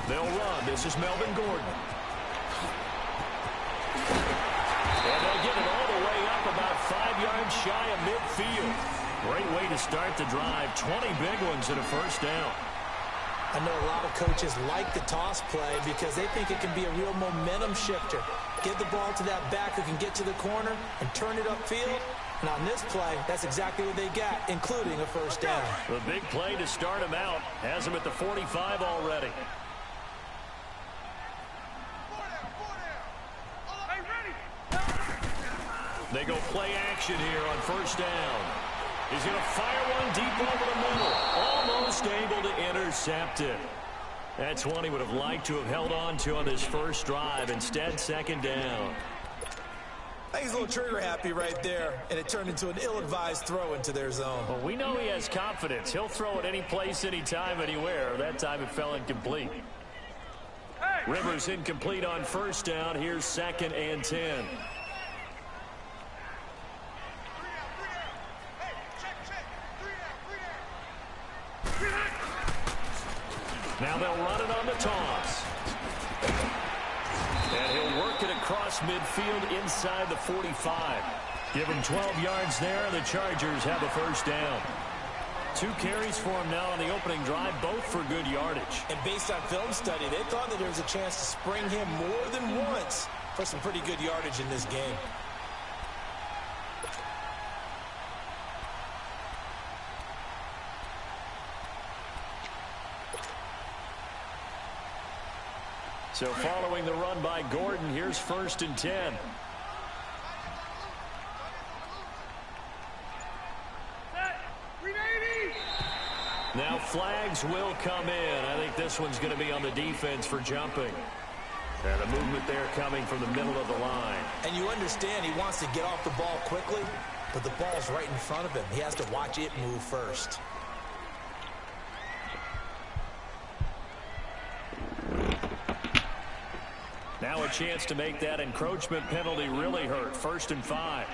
They'll run. This is Melvin Gordon. And they'll get it all the way up about 5 yards shy of midfield. Great way to start the drive. 20 big ones and a first down. I know a lot of coaches like the toss play because they think it can be a real momentum shifter. Get the ball to that back who can get to the corner and turn it upfield. And on this play, that's exactly what they got, including a first down. The big play to start him out has him at the 45 already. They go play action here on first down. He's going to fire one deep over the middle. Almost able to intercept it. That's one he would have liked to have held on to on this first drive. Instead, second down. I think he's a little trigger happy right there, and it turned into an ill-advised throw into their zone. Well, we know he has confidence. He'll throw it any place, anytime, anywhere. That time it fell incomplete. Rivers incomplete on first down. Here's 2nd and 10. Now they'll run it on the toss. And he'll work it across midfield inside the 45. Give him 12 yards there, and the Chargers have a first down. 2 carries for him now on the opening drive, both for good yardage. And based on film study, they thought that there was a chance to spring him more than once for some pretty good yardage in this game. So following the run by Gordon, here's 1st and 10. Now flags will come in. I think this one's going to be on the defense for jumping. And the movement there coming from the middle of the line. And you understand he wants to get off the ball quickly, but the ball's right in front of him. He has to watch it move first. Now a chance to make that encroachment penalty really hurt. 1st and 5.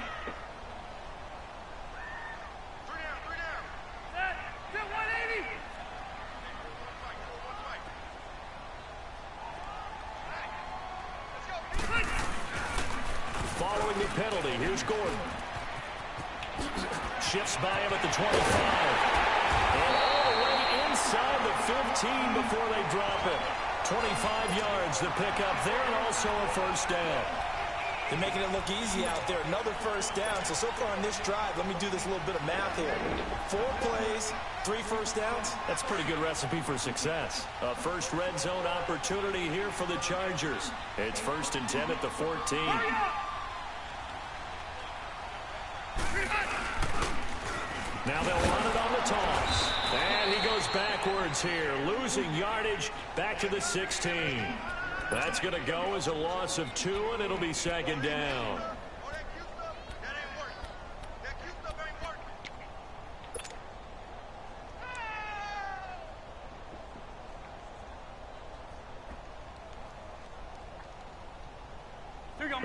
Following the penalty, here's Gordon. Shifts by him at the 25. And all the way inside the 15 before they drop him. 25 yards to pick up there, and also a first down. They're making it look easy out there. Another first down. So far on this drive, let me do this little bit of math here. 4 plays, 3 first downs. That's a pretty good recipe for success. A first red zone opportunity here for the Chargers. It's 1st and 10 at the 14. Now they'll run it on the toss. And he goes backwards here, losing yardage back to the 16. That's going to go as a loss of 2, and it'll be 2nd down.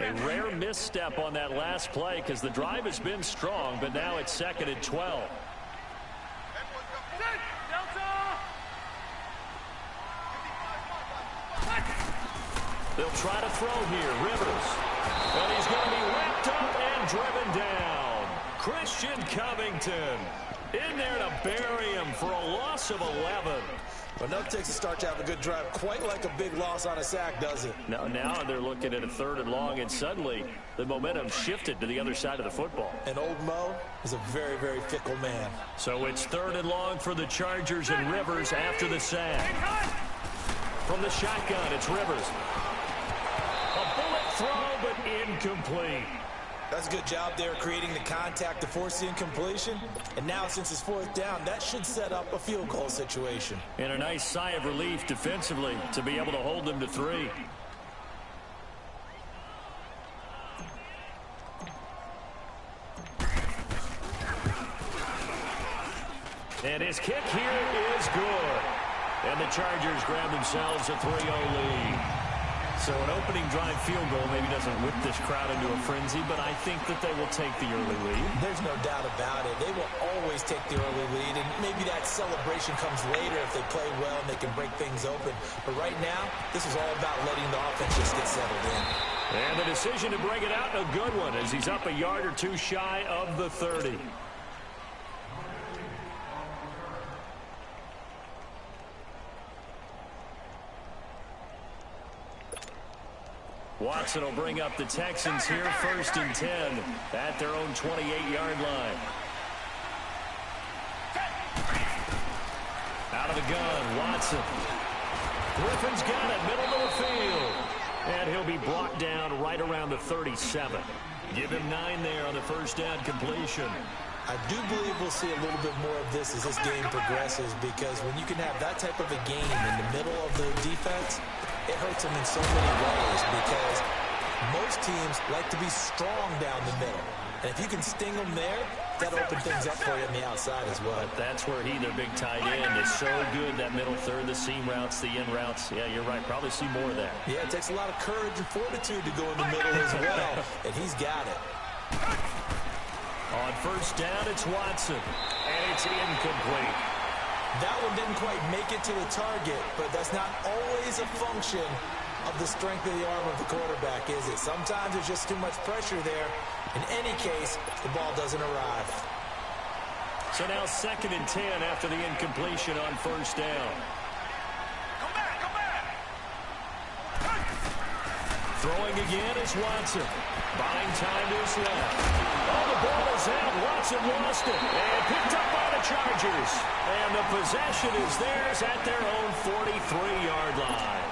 A rare misstep on that last play because the drive has been strong, but now it's 2nd and 12. They'll try to throw here. Rivers. And he's going to be wrapped up and driven down. Christian Covington in there to bury him for a loss of 11. Well, enough takes a start to have a good drive. Quite like a big loss on a sack, does it? Now they're looking at a 3rd and long, and suddenly the momentum shifted to the other side of the football. And old Mo is a very, very fickle man. So it's 3rd and long for the Chargers, and Rivers after the sack. From the shotgun, it's Rivers. A bullet throw, but incomplete. That's a good job there creating the contact to force the incompletion. And now since it's 4th down, that should set up a field goal situation. And a nice sigh of relief defensively to be able to hold them to 3. And his kick here is good. And the Chargers grab themselves a 3-0 lead. So an opening drive field goal maybe doesn't whip this crowd into a frenzy, but I think that they will take the early lead. There's no doubt about it. They will always take the early lead, and maybe that celebration comes later if they play well and they can break things open. But right now, this is all about letting the offense just get settled in. And the decision to bring it out, a good one, as he's up a yard or two shy of the 30. Watson will bring up the Texans here, 1st and 10 at their own 28-yard line. Out of the gun, Watson. Griffin's got it, middle of the field. And he'll be brought down right around the 37. Give him 9 there on the first down completion. I do believe we'll see a little bit more of this as this game progresses, because when you can have that type of a game in the middle of the defense, it hurts them in so many ways, because most teams like to be strong down the middle. And if you can sting them there, that'll open things up for you on the outside as well. But that's where their big tight end, is so good, that middle third, the seam routes, the in routes. Yeah, you're right. Probably see more of that. Yeah, it takes a lot of courage and fortitude to go in the middle as well, and he's got it. On first down, it's Watson, and it's incomplete. That one didn't quite make it to the target, but that's not always a function of the strength of the arm of the quarterback, is it? Sometimes there's just too much pressure there. In any case, the ball doesn't arrive. So now 2nd and 10 after the incompletion on first down. Throwing again is Watson. Buying time to his left. Oh, the ball is out. Watson lost it. And picked up by the Chargers. And the possession is theirs at their own 43-yard line.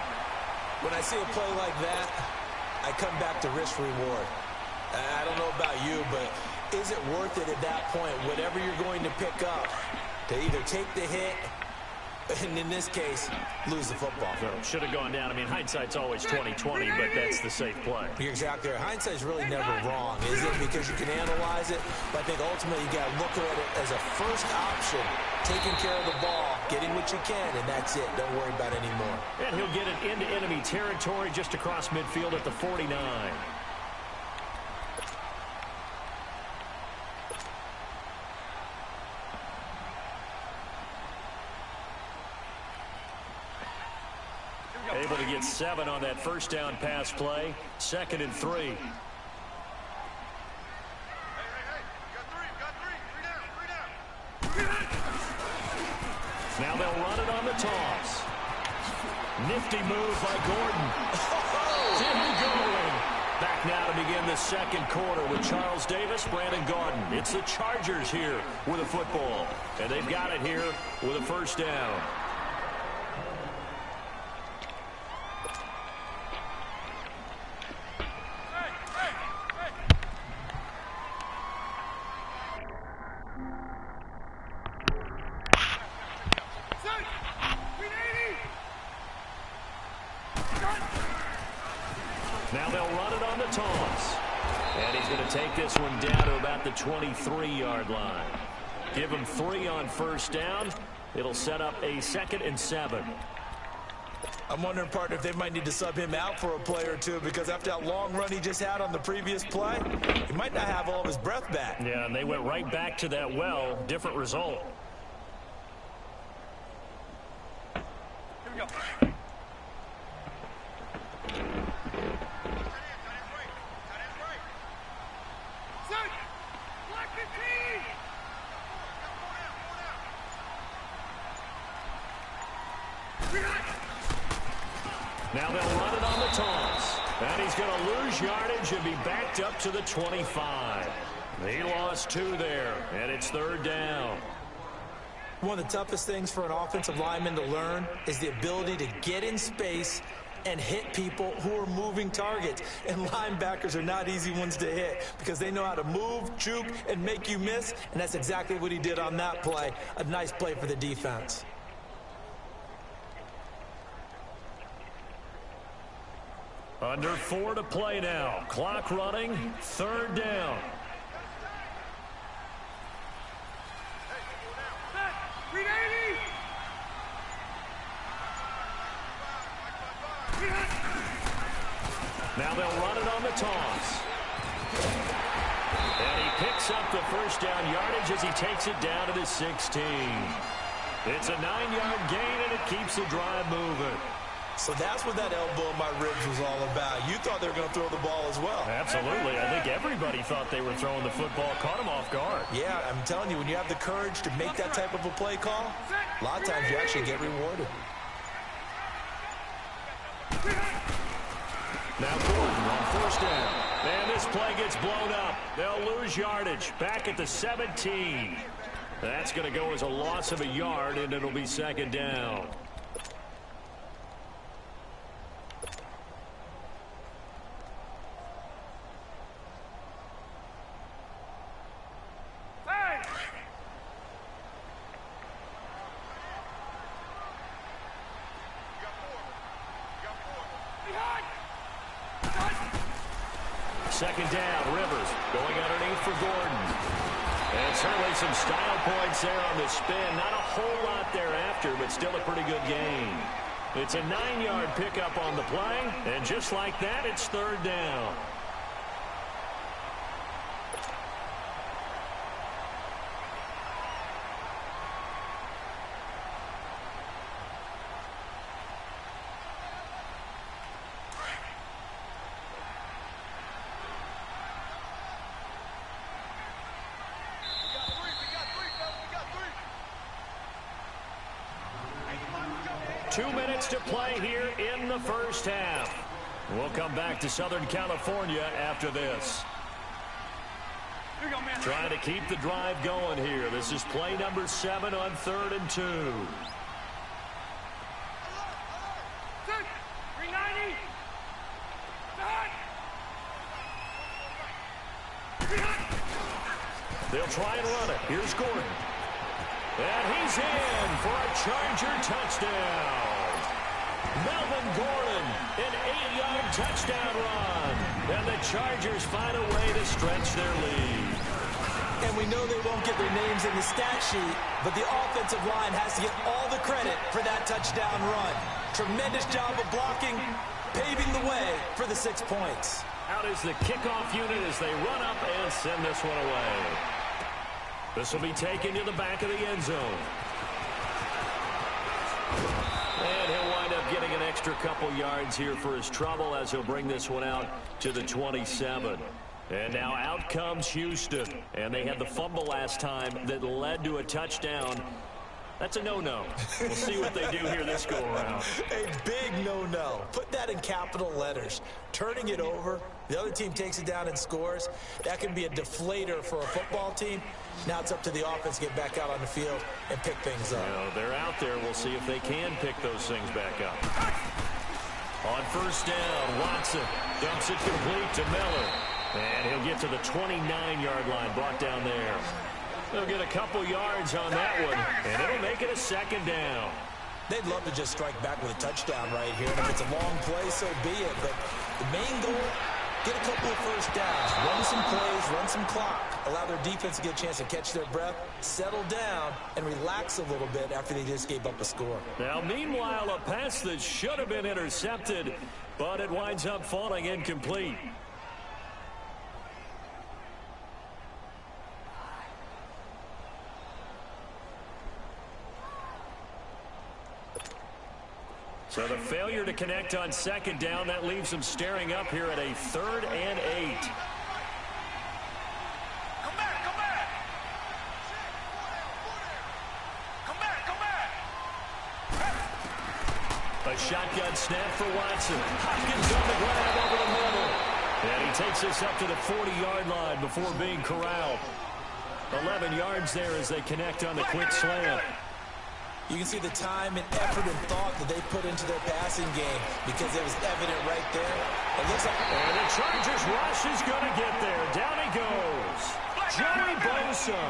When I see a play like that, I come back to risk reward. I don't know about you, but is it worth it at that point, whatever you're going to pick up, to either take the hit, and in this case, lose the football? So should have gone down. I mean, hindsight's always 20/20, but that's the safe play. You're exactly right. Hindsight's really never wrong, is it? Because you can analyze it, but I think ultimately you got to look at it as a first option, taking care of the ball, getting what you can, and that's it. Don't worry about it anymore. And he'll get it into enemy territory just across midfield at the 49. Able to get 7 on that first down pass play. 2nd and 3. Now they'll run it on the toss. Nifty move by Gordon. Didn't go in. Back now to begin the second quarter with Charles Davis, Brandon Gaudin. It's the Chargers here with a football. And they've got it here with a first down. Now they'll run it on the toss. And he's going to take this one down to about the 23-yard line. Give him 3 on first down. It'll set up a 2nd and 7. I'm wondering, partner, if they might need to sub him out for a play or two, because after that long run he just had on the previous play, he might not have all of his breath back. Yeah, and they went right back to that well. Different result. Here we go. Now they'll run it on the toss. And he's going to lose yardage and be backed up to the 25. He lost 2 there, and it's 3rd down. One of the toughest things for an offensive lineman to learn is the ability to get in space and hit people who are moving targets. And linebackers are not easy ones to hit because they know how to move, juke, and make you miss. And that's exactly what he did on that play. A nice play for the defense. Under 4 to play now. Clock running. 3rd down. Now they'll run it on the toss. And he picks up the first down yardage as he takes it down to the 16. It's a 9-yard gain, and it keeps the drive moving. So that's what that elbow in my ribs was all about. You thought they were going to throw the ball as well. Absolutely. I think everybody thought they were throwing the football. Caught him off guard. Yeah, I'm telling you, when you have the courage to make that type of a play call, a lot of times you actually get rewarded. Now Gordon on first down. And this play gets blown up. They'll lose yardage. Back at the 17. That's going to go as a loss of a yard, and it'll be second down. Second down, Rivers going underneath for Gordon. And certainly some style points there on the spin. Not a whole lot thereafter, but still a pretty good gain. It's a 9-yard pickup on the play, and just like that, it's third down. To play here in the first half. We'll come back to Southern California after this. Trying to keep the drive going here. This is play number 7 on 3rd and 2. 390. They'll try and run it. Here's Gordon. And he's in for a Charger touchdown. Melvin Gordon, an 8-yard touchdown run. And the Chargers find a way to stretch their lead. And we know they won't get their names in the stat sheet, but the offensive line has to get all the credit for that touchdown run. Tremendous job of blocking, paving the way for the 6 points. Out is the kickoff unit as they run up and send this one away. This will be taken to the back of the end zone. And he'll wind up getting an extra couple yards here for his trouble as he'll bring this one out to the 27. And now out comes Houston. And they had the fumble last time that led to a touchdown. That's a no-no. We'll see what they do here this go-around. A big no-no. Put that in capital letters. Turning it over, the other team takes it down and scores. That can be a deflator for a football team. Now it's up to the offense to get back out on the field and pick things up. Well, they're out there. We'll see if they can pick those things back up. On first down, Watson dumps it complete to Miller. And he'll get to the 29-yard line, brought down there. They'll get a couple yards on that one, and it'll make it a second down. They'd love to just strike back with a touchdown right here. And if it's a long play, so be it. But the main goal, get a couple of first downs, run some plays, run some clock, allow their defense to get a chance to catch their breath, settle down, and relax a little bit after they just gave up a score. Now, meanwhile, a pass that should have been intercepted, but it winds up falling incomplete. So the failure to connect on second down, that leaves them staring up here at a 3rd and 8. Come back, come back. Come back, come back. A shotgun snap for Watson. Hopkins on the grab over the middle. And he takes this up to the 40-yard line before being corralled. 11 yards there as they connect on the quick slant. You can see the time and effort and thought that they put into their passing game because it was evident right there. It looks like... And the Chargers rush is going to get there. Down he goes. Joey Bosa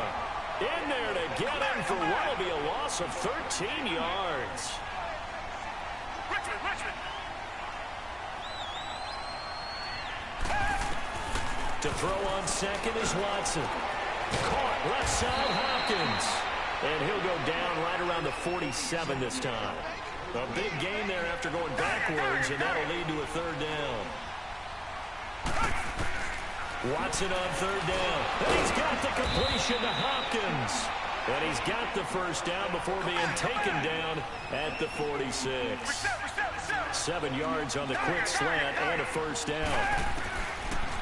in there to get him for what will be a loss of 13 yards. Richmond. To throw on second is Watson. Caught left side Hopkins. And he'll go down right around the 47 this time. A big gain there after going backwards, and that'll lead to a 3rd down. Watson on third down. And he's got the completion to Hopkins. And he's got the first down before being taken down at the 46. 7 yards on the quick slant and a first down.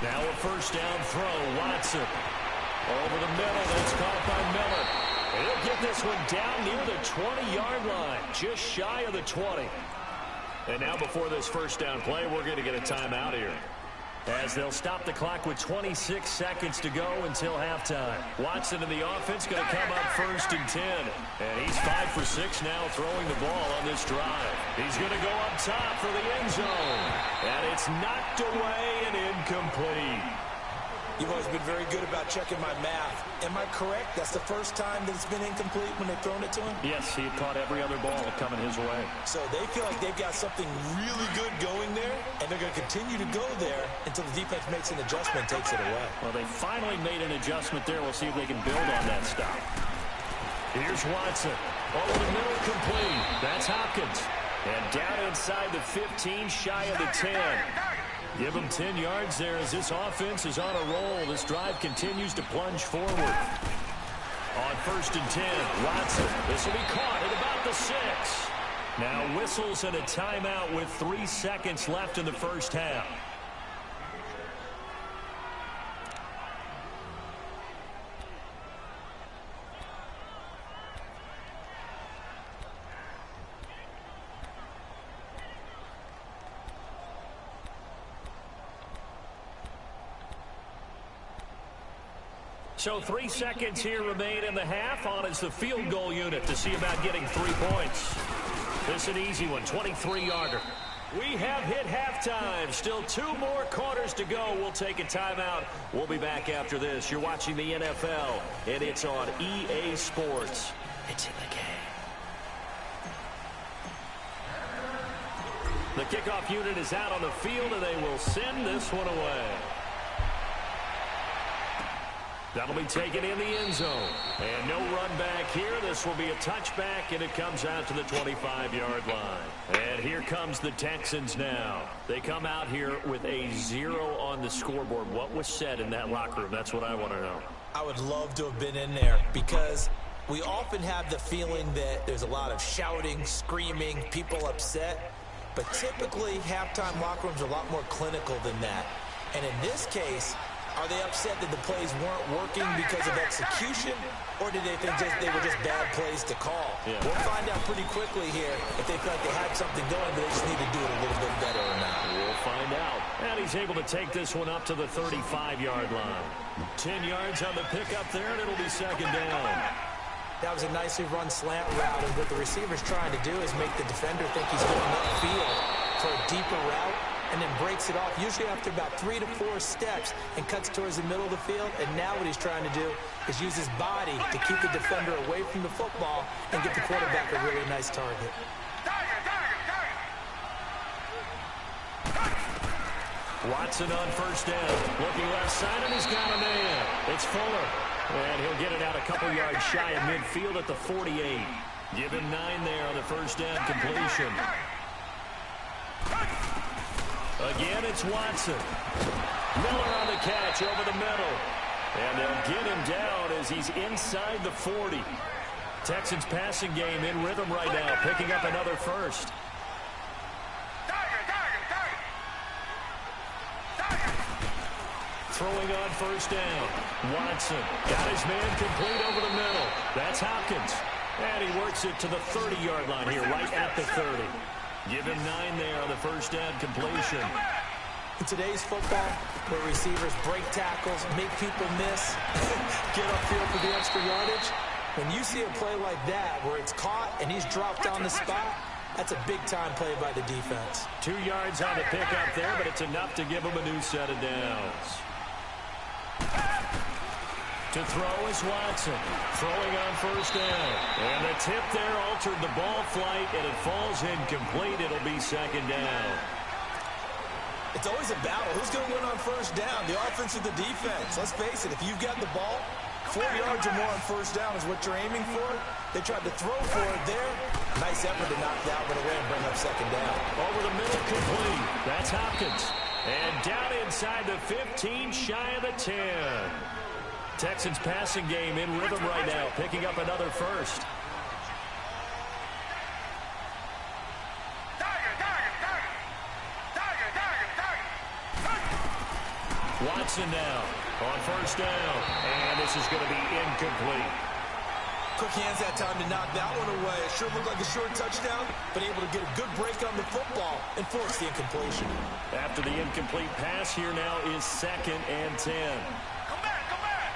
Now a first down throw. Watson over the middle. That's caught by Miller. And he'll get this one down near the 20-yard line, just shy of the 20. And now before this first down play, we're going to get a timeout here, as they'll stop the clock with 26 seconds to go until halftime. Watson in the offense going to come up 1st and 10. And he's 5 for 6 now throwing the ball on this drive. He's going to go up top for the end zone. And it's knocked away and incomplete. You've always been very good about checking my math. Am I correct? That's the first time that it's been incomplete when they've thrown it to him? Yes, he had caught every other ball coming his way. So they feel like they've got something really good going there, and they're going to continue to go there until the defense makes an adjustment and takes it away. Well, they finally made an adjustment there. We'll see if they can build on that stop. Here's Watson. Over the middle, complete. That's Hopkins. And down inside the 15, shy of the 10. Give him 10 yards there as this offense is on a roll. This drive continues to plunge forward. On 1st and 10, Watson. This will be caught at about the 6. Now whistles and a timeout with 3 seconds left in the first half. So 3 seconds here remain in the half. On is the field goal unit to see about getting 3 points. This is an easy one, 23-yarder. We have hit halftime. Still 2 more quarters to go. We'll take a timeout. We'll be back after this. You're watching the NFL, and it's on EA Sports. It's in the game. The kickoff unit is out on the field, and they will send this one away. That'll be taken in the end zone. And no run back here. This will be a touchback, and it comes out to the 25-yard line. And here comes the Texans now. They come out here with a 0 on the scoreboard. What was said in that locker room? That's what I want to know. I would love to have been in there, because we often have the feeling that there's a lot of shouting, screaming, people upset. But typically, halftime locker rooms are a lot more clinical than that. And in this case, are they upset that the plays weren't working because of execution, or did they think they were just bad plays to call? Yeah. We'll find out pretty quickly here if they feel like they had something going, but they just need to do it a little bit better or not. We'll find out. And he's able to take this one up to the 35-yard line. 10 yards on the pickup there, and it'll be 2nd down. That was a nicely run slant route, and what the receiver's trying to do is make the defender think he's going upfield for a deeper route, and then breaks it off, usually after about 3 to 4 steps, and cuts towards the middle of the field. And now what he's trying to do is use his body to keep the defender away from the football and get the quarterback a really nice target. Watson on 1st down. Looking left side, and he's got a man. It's Fuller. And he'll get it out a couple yards shy of midfield at the 48. Give him 9 there on the 1st down completion. Again, it's Watson. Miller on the catch over the middle. And they'll get him down as he's inside the 40. Texans passing game in rhythm right now, picking up another first. Throwing on 1st down. Watson got his man complete over the middle. That's Hopkins. And he works it to the 30-yard line here, right at the 30. Give him 9 there on the 1st down completion. In today's football, where receivers break tackles, make people miss, get upfield for the extra yardage, when you see a play like that where it's caught and he's dropped on the spot, that's a big-time play by the defense. 2 yards on the pickup there, but it's enough to give him a new set of downs. To throw is Watson, throwing on 1st down. And the tip there altered the ball flight, and it falls incomplete. It'll be 2nd down. It's always a battle. Who's going to win on 1st down, the offense or the defense? Let's face it, if you've got the ball, 4 yards or more on 1st down is what you're aiming for. They tried to throw for it there. Nice effort to knock that one away and bring up 2nd down. Over the middle, complete. That's Hopkins. And down inside the 15, shy of the 10. Texans passing game in rhythm right now, picking up another first. Watson now on first down. And this is going to be incomplete. Quick hands that time to knock that one away. It sure looked like a short touchdown, but able to get a good break on the football and force the incompletion. After the incomplete pass, here now is 2nd and 10. Come back, come back.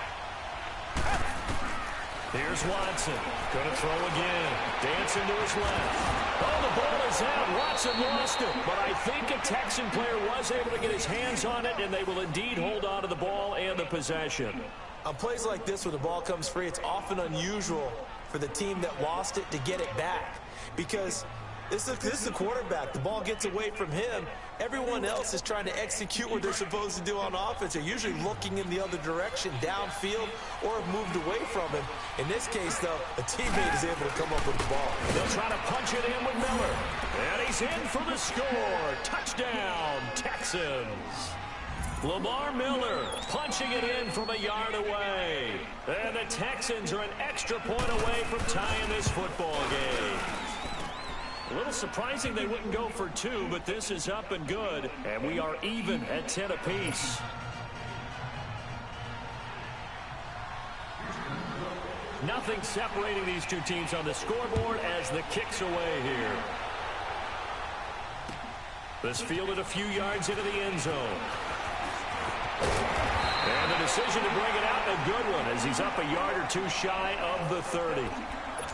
Here's Watson. Going to throw again. Dancing to his left. Oh, the ball is out. Watson lost it. But I think a Texan player was able to get his hands on it, and they will indeed hold on to the ball and the possession. On plays like this where the ball comes free, it's often unusual for the team that lost it to get it back. Because this is the quarterback. The ball gets away from him. Everyone else is trying to execute what they're supposed to do on offense. They're usually looking in the other direction, downfield, or have moved away from him. In this case, though, a teammate is able to come up with the ball. They'll try to punch it in with Miller. And he's in for the score. Touchdown, Texans. Lamar Miller punching it in from a yard away. And the Texans are an extra point away from tying this football game. A little surprising they wouldn't go for 2, but this is up and good. And we are even at 10 apiece. Nothing separating these two teams on the scoreboard as the kick's away here. This fielded a few yards into the end zone. And the decision to bring it out, a good one, as he's up a yard or 2 shy of the 30.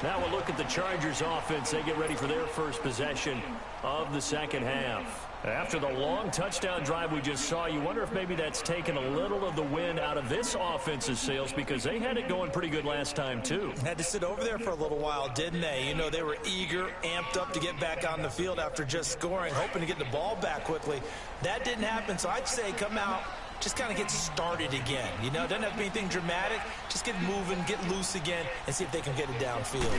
Now we'll look at the Chargers offense. They get ready for their first possession of the second half. After the long touchdown drive we just saw, you wonder if maybe that's taken a little of the wind out of this offense's sails, because they had it going pretty good last time too. Had to sit over there for a little while, didn't they? You know, they were eager, amped up to get back on the field after just scoring, hoping to get the ball back quickly. That didn't happen, so I'd say come out, just kind of get started again. You know, doesn't have to be anything dramatic. Just get moving, get loose again, and see if they can get it downfield.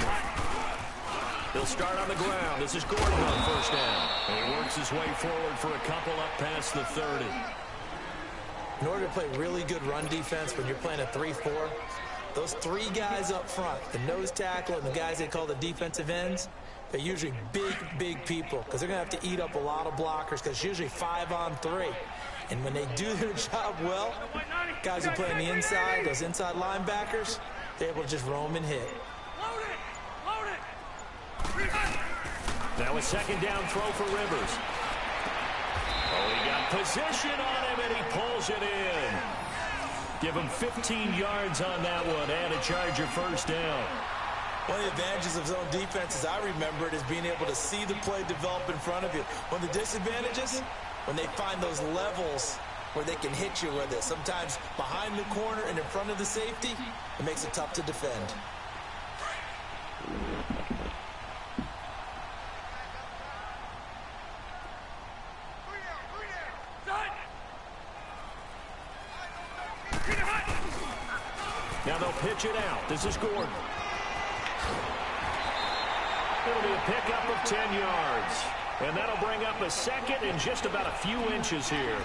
He'll start on the ground. This is Gordon on first down. And he works his way forward for a couple up past the 30. In order to play really good run defense when you're playing a 3-4, those 3 guys up front, the nose tackle and the guys they call the defensive ends, they're usually big people, because they're going to have to eat up a lot of blockers, because it's usually 5 on 3. And when they do their job well, guys who play on the inside, those inside linebackers, they're able to just roam and hit. Load it. Now a second down throw for Rivers. Oh, he got position on him, and he pulls it in. Give him 15 yards on that one, and a Charger first down. One of the advantages of zone defense, as I remember it, is being able to see the play develop in front of you. One of the disadvantages, when they find those levels where they can hit you with it. Sometimes behind the corner and in front of the safety, it makes it tough to defend. Now they'll pitch it out. This is Gordon. It'll be a pickup of 10 yards. And that'll bring up a second and just about a few inches here.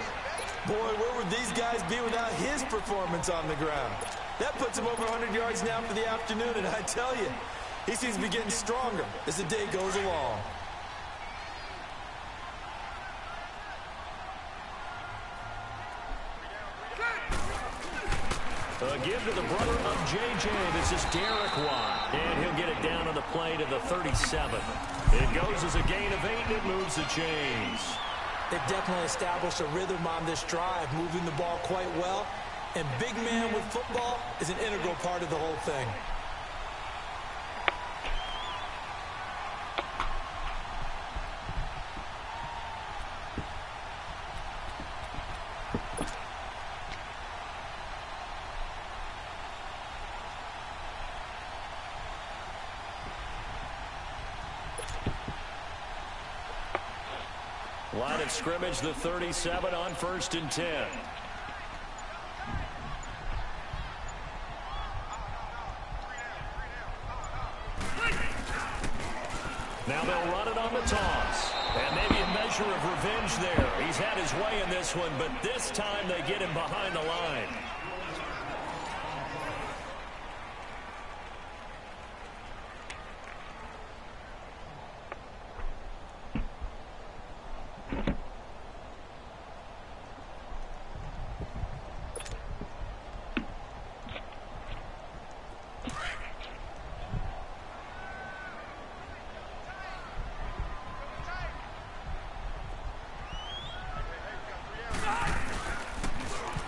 Boy, where would these guys be without his performance on the ground? That puts him over 100 yards now for the afternoon, and I tell you, he seems to be getting stronger as the day goes along. A give to the brother of J.J. This is Derek Watt. And he'll get it down on the play to the 37. It goes as a gain of 8, and it moves the chains. They've definitely established a rhythm on this drive, moving the ball quite well. And big man with football is an integral part of the whole thing. Line of scrimmage, the 37 on 1st and 10. Now they'll run it on the toss. And maybe a measure of revenge there. He's had his way in this one, but this time they get him behind the line.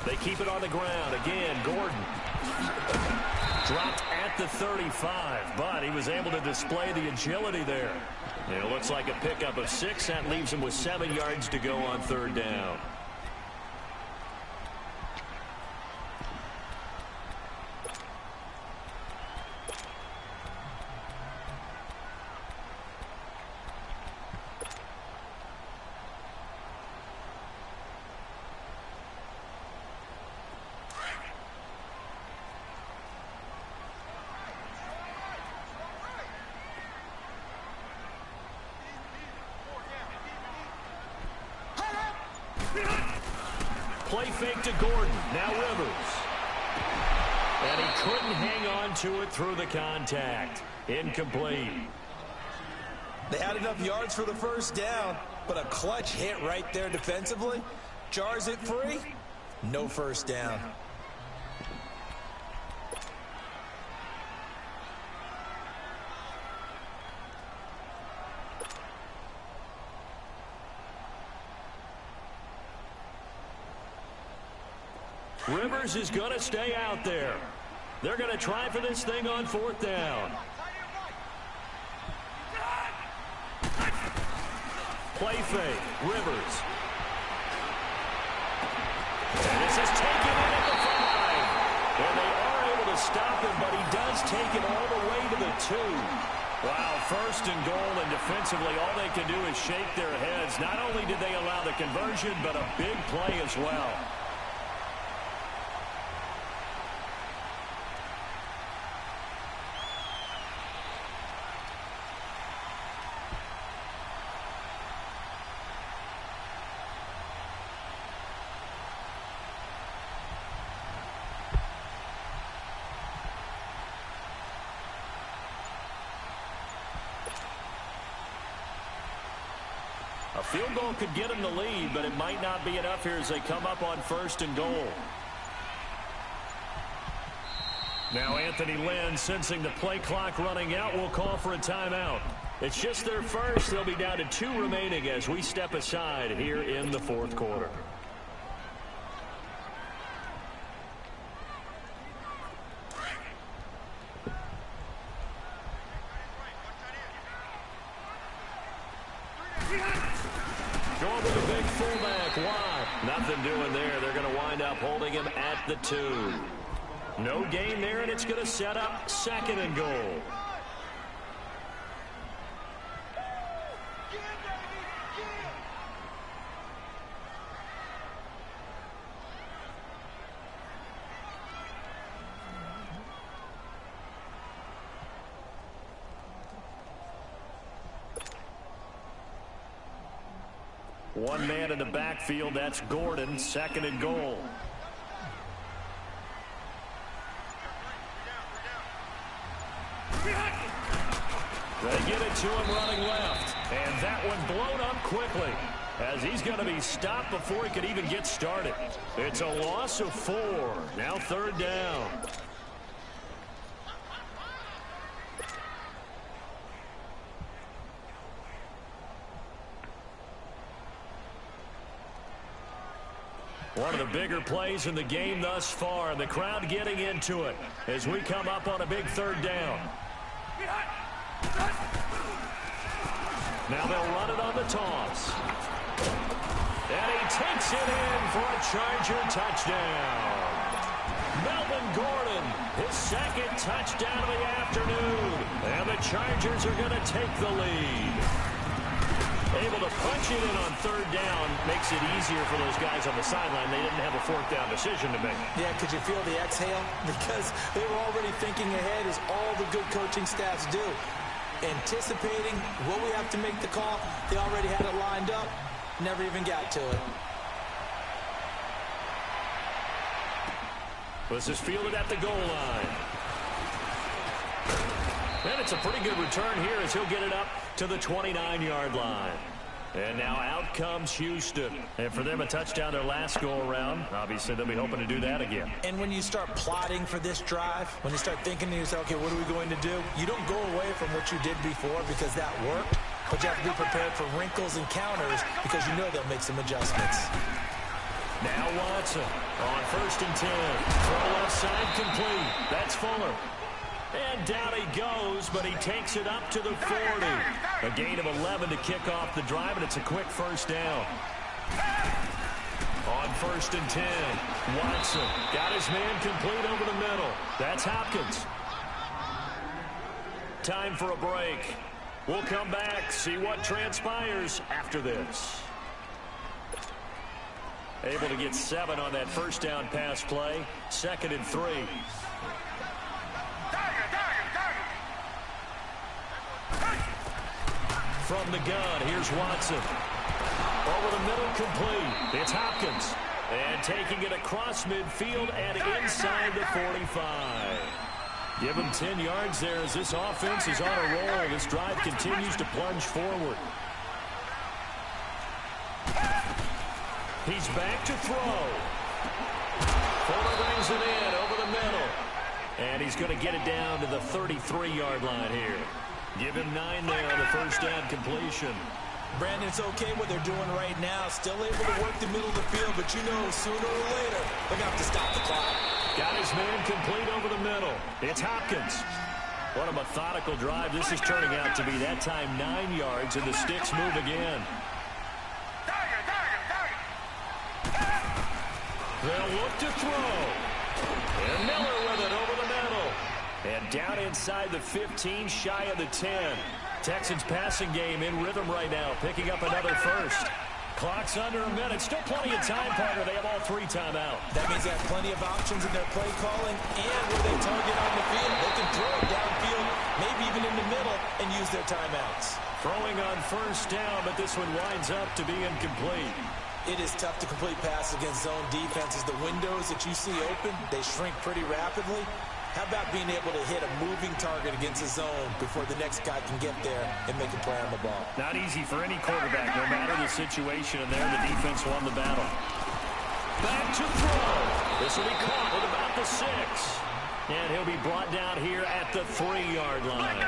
They keep it on the ground. Again, Gordon. Dropped at the 35, but he was able to display the agility there. It looks like a pickup of 6. That leaves him with 7 yards to go on third down. Play fake to Gordon. Now Rivers. And he couldn't hang on to it through the contact. Incomplete. They had enough yards for the first down, but a clutch hit right there defensively. Jars it free. No first down. Rivers is going to stay out there. They're going to try for this thing on fourth down. Play fake. Rivers. And this is taken in at the 5. And they are able to stop him, but he does take it all the way to the 2. Wow, first and goal, and defensively all they can do is shake their heads. Not only did they allow the conversion, but a big play as well. A field goal could get them the lead, but it might not be enough here as they come up on first and goal. Now Anthony Lynn, sensing the play clock running out, will call for a timeout. It's just their first. They'll be down to 2 remaining as we step aside here in the fourth quarter. Going with a big fullback wide. Nothing doing there. They're going to wind up holding him at the 2. No gain there, and it's going to set up second and goal. One man in the backfield, that's Gordon, second and goal. They get it to him running left, and that one blown up quickly as he's going to be stopped before he could even get started. It's a loss of 4, now third down. One of the bigger plays in the game thus far, and the crowd getting into it as we come up on a big third down. Now they'll run it on the toss. And he takes it in for a Charger touchdown. Melvin Gordon, his second touchdown of the afternoon. And the Chargers are going to take the lead. Able to punch it in on third down makes it easier for those guys on the sideline. They didn't have a fourth down decision to make. Yeah, could you feel the exhale? Because they were already thinking ahead, as all the good coaching staffs do. anticipating what we have to make the call. They already had it lined up, never even got to it. This is fielded at the goal line. And it's a pretty good return here as he'll get it up to the 29-yard line. And now out comes Houston. And for them, a touchdown their last go-around. Obviously, they'll be hoping to do that again. And when you start plotting for this drive, when you start thinking to yourself, okay, what are we going to do? You don't go away from what you did before because that worked. But you have to be prepared for wrinkles and counters because you know they'll make some adjustments. Now Watson on 1st and 10. Throw left side complete. That's Fuller. And down he goes, but he takes it up to the 40. A gain of 11 to kick off the drive, and it's a quick first down. On 1st and 10, Watson got his man complete over the middle. That's Hopkins. Time for a break. We'll come back, see what transpires after this. Able to get 7 on that first down pass play. 2nd and 3. From the gun, here's Watson. Over the middle, complete. It's Hopkins. And taking it across midfield and inside the 45. Give him 10 yards there as this offense is on a roll. This drive continues to plunge forward. He's back to throw. Fuller brings it in over the middle. And he's going to get it down to the 33-yard line here. Give him 9 there on the first down completion. Brandon, it's okay what they're doing right now. Still able to work the middle of the field, but you know sooner or later they're going to have to stop the clock. Got his man complete over the middle. It's Hopkins. What a methodical drive this is turning out to be. That time 9 yards, and the sticks move again. They'll look to throw. And Miller with it over the middle. And down inside the 15, shy of the 10. Texans passing game in rhythm right now, picking up another first. Clock's under a minute. Still plenty of time, partner. They have all 3 timeouts. That means they have plenty of options in their play calling and where they target on the field. They can throw it downfield, maybe even in the middle, and use their timeouts. Throwing on first down, but this one winds up to be incomplete. It is tough to complete passes against zone defenses. The windows that you see open, they shrink pretty rapidly. How about being able to hit a moving target against a zone before the next guy can get there and make a play on the ball? Not easy for any quarterback, no matter the situation, and there the defense won the battle. Back to throw. This will be caught at about the 6. And he'll be brought down here at the 3-yard line.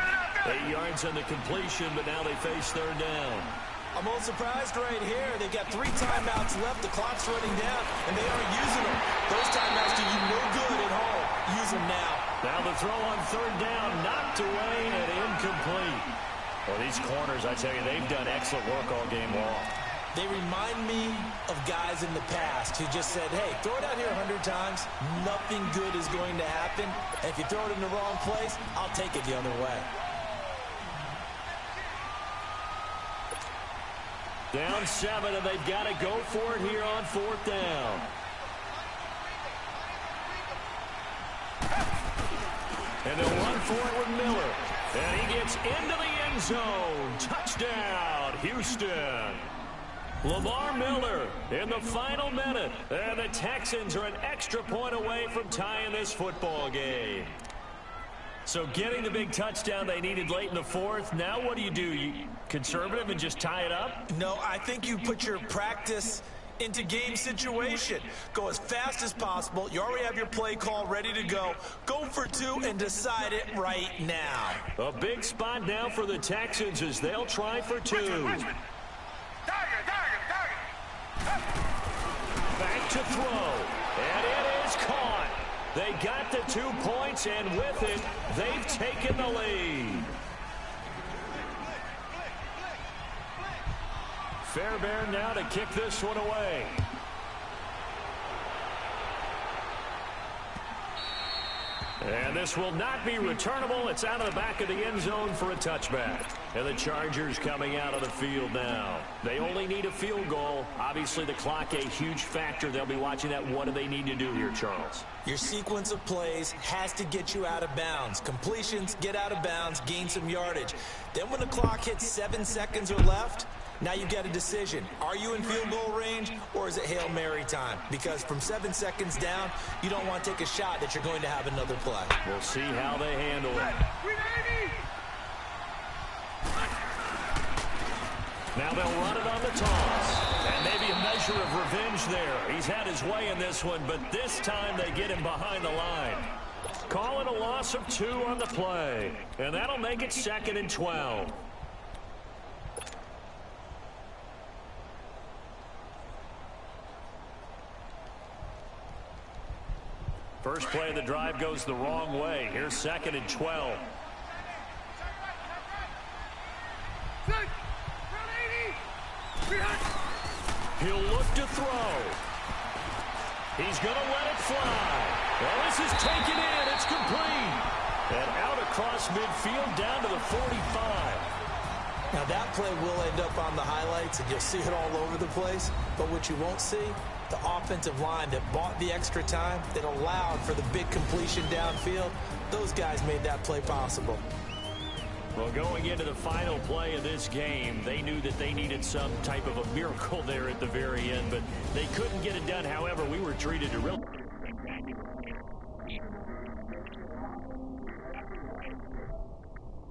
8 yards on the completion, but now they face 3rd down. I'm a little surprised right here. They've got 3 timeouts left. The clock's running down, and they aren't using them. Those timeouts do you no good at home. Use them now. Now the throw on 3rd down, knocked away and incomplete. Well, these corners, I tell you, they've done excellent work all game long. They remind me of guys in the past who just said, hey, throw it out here 100 times. Nothing good is going to happen. And if you throw it in the wrong place, I'll take it the other way. Down 7, and they've got to go for it here on 4th down. And they'll run for it with Miller. And he gets into the end zone. Touchdown, Houston. Lamar Miller in the final minute. And the Texans are an extra point away from tying this football game. So getting the big touchdown they needed late in the 4th. Now what do? You conservative and just tie it up? No, I think you put your practice into game situation. Go as fast as possible. You already have your play call ready to go. Go for 2 and decide it right now. A big spot now for the Texans as they'll try for 2. Back to throw. And it is caught. They got the 2 points, and with it, they've taken the lead. Fairbairn now to kick this one away. And this will not be returnable. It's out of the back of the end zone for a touchback. And the Chargers coming out of the field now. They only need a field goal. Obviously, the clock a huge factor. They'll be watching that. What do they need to do here, Charles? Your sequence of plays has to get you out of bounds. Completions, get out of bounds, gain some yardage. Then when the clock hits 7 seconds or left, now you get a decision. Are you in field goal range, or is it Hail Mary time? Because from 7 seconds down, you don't want to take a shot that you're going to have another play. We'll see how they handle it. Now they'll run it on the toss. And maybe a measure of revenge there. He's had his way in this one, but this time they get him behind the line. Calling a loss of 2 on the play. And that'll make it 2nd and 12. First play of the drive goes the wrong way. Here's 2nd and 12. He'll look to throw. He's going to let it fly. Well, this is taken in. It's complete. And out across midfield down to the 45. Now that play will end up on the highlights, and you'll see it all over the place. But what you won't see, the offensive line that bought the extra time, that allowed for the big completion downfield, those guys made that play possible. Well, going into the final play of this game, they knew that they needed some type of a miracle there at the very end, but they couldn't get it done. However, we were treated to real...